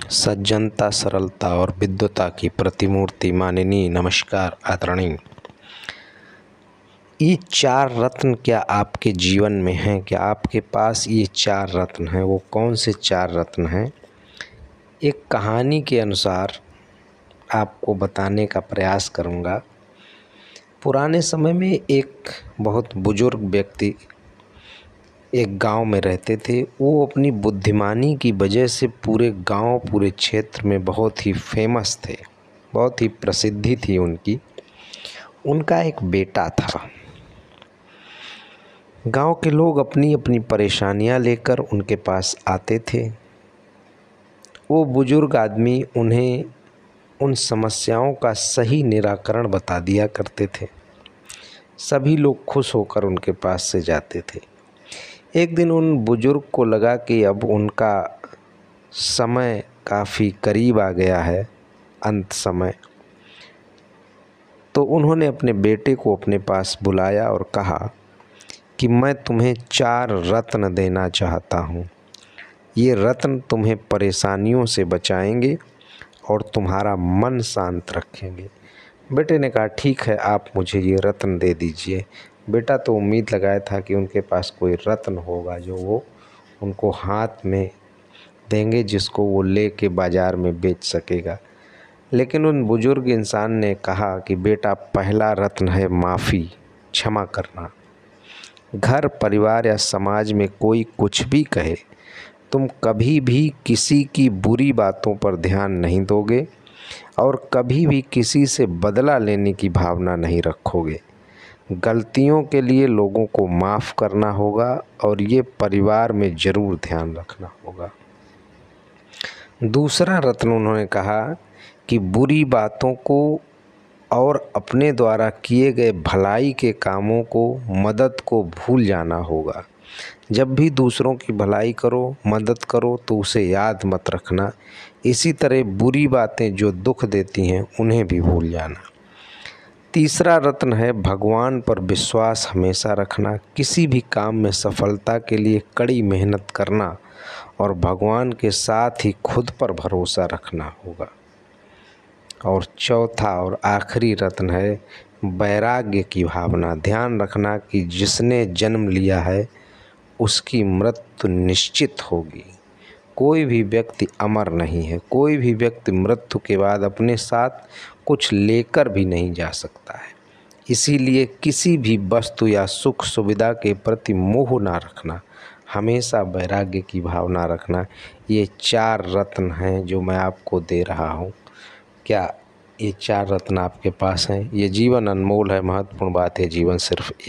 सज्जनता, सरलता और विद्वता की प्रतिमूर्ति माननीय, नमस्कार आदरणीय। ये चार रत्न क्या आपके जीवन में हैं? क्या आपके पास ये चार रत्न हैं? वो कौन से चार रत्न हैं? एक कहानी के अनुसार आपको बताने का प्रयास करूँगा। पुराने समय में एक बहुत बुजुर्ग व्यक्ति एक गांव में रहते थे। वो अपनी बुद्धिमानी की वजह से पूरे गांव, पूरे क्षेत्र में बहुत ही फेमस थे, बहुत ही प्रसिद्धि थी उनकी। उनका एक बेटा था। गांव के लोग अपनी अपनी परेशानियां लेकर उनके पास आते थे। वो बुजुर्ग आदमी उन्हें उन समस्याओं का सही निराकरण बता दिया करते थे। सभी लोग खुश होकर उनके पास से जाते थे। एक दिन उन बुजुर्ग को लगा कि अब उनका समय काफ़ी करीब आ गया है, अंत समय। तो उन्होंने अपने बेटे को अपने पास बुलाया और कहा कि मैं तुम्हें चार रत्न देना चाहता हूँ। ये रत्न तुम्हें परेशानियों से बचाएंगे और तुम्हारा मन शांत रखेंगे। बेटे ने कहा, ठीक है, आप मुझे ये रत्न दे दीजिए। बेटा तो उम्मीद लगाया था कि उनके पास कोई रत्न होगा जो वो उनको हाथ में देंगे, जिसको वो ले के बाज़ार में बेच सकेगा। लेकिन उन बुजुर्ग इंसान ने कहा कि बेटा, पहला रत्न है माफ़ी, क्षमा करना। घर, परिवार या समाज में कोई कुछ भी कहे, तुम कभी भी किसी की बुरी बातों पर ध्यान नहीं दोगे और कभी भी किसी से बदला लेने की भावना नहीं रखोगे। गलतियों के लिए लोगों को माफ़ करना होगा और ये परिवार में ज़रूर ध्यान रखना होगा। दूसरा रत्न उन्होंने कहा कि बुरी बातों को और अपने द्वारा किए गए भलाई के कामों को, मदद को भूल जाना होगा। जब भी दूसरों की भलाई करो, मदद करो तो उसे याद मत रखना। इसी तरह बुरी बातें जो दुख देती हैं उन्हें भी भूल जाना। तीसरा रत्न है भगवान पर विश्वास हमेशा रखना। किसी भी काम में सफलता के लिए कड़ी मेहनत करना और भगवान के साथ ही खुद पर भरोसा रखना होगा। और चौथा और आखिरी रत्न है वैराग्य की भावना। ध्यान रखना कि जिसने जन्म लिया है उसकी मृत्यु निश्चित होगी। कोई भी व्यक्ति अमर नहीं है। कोई भी व्यक्ति मृत्यु के बाद अपने साथ कुछ लेकर भी नहीं जा सकता है। इसीलिए किसी भी वस्तु या सुख सुविधा के प्रति मोह ना रखना, हमेशा वैराग्य की भावना रखना। ये चार रत्न हैं जो मैं आपको दे रहा हूँ। क्या ये चार रत्न आपके पास हैं? ये जीवन अनमोल है, महत्वपूर्ण बात है। जीवन सिर्फ एक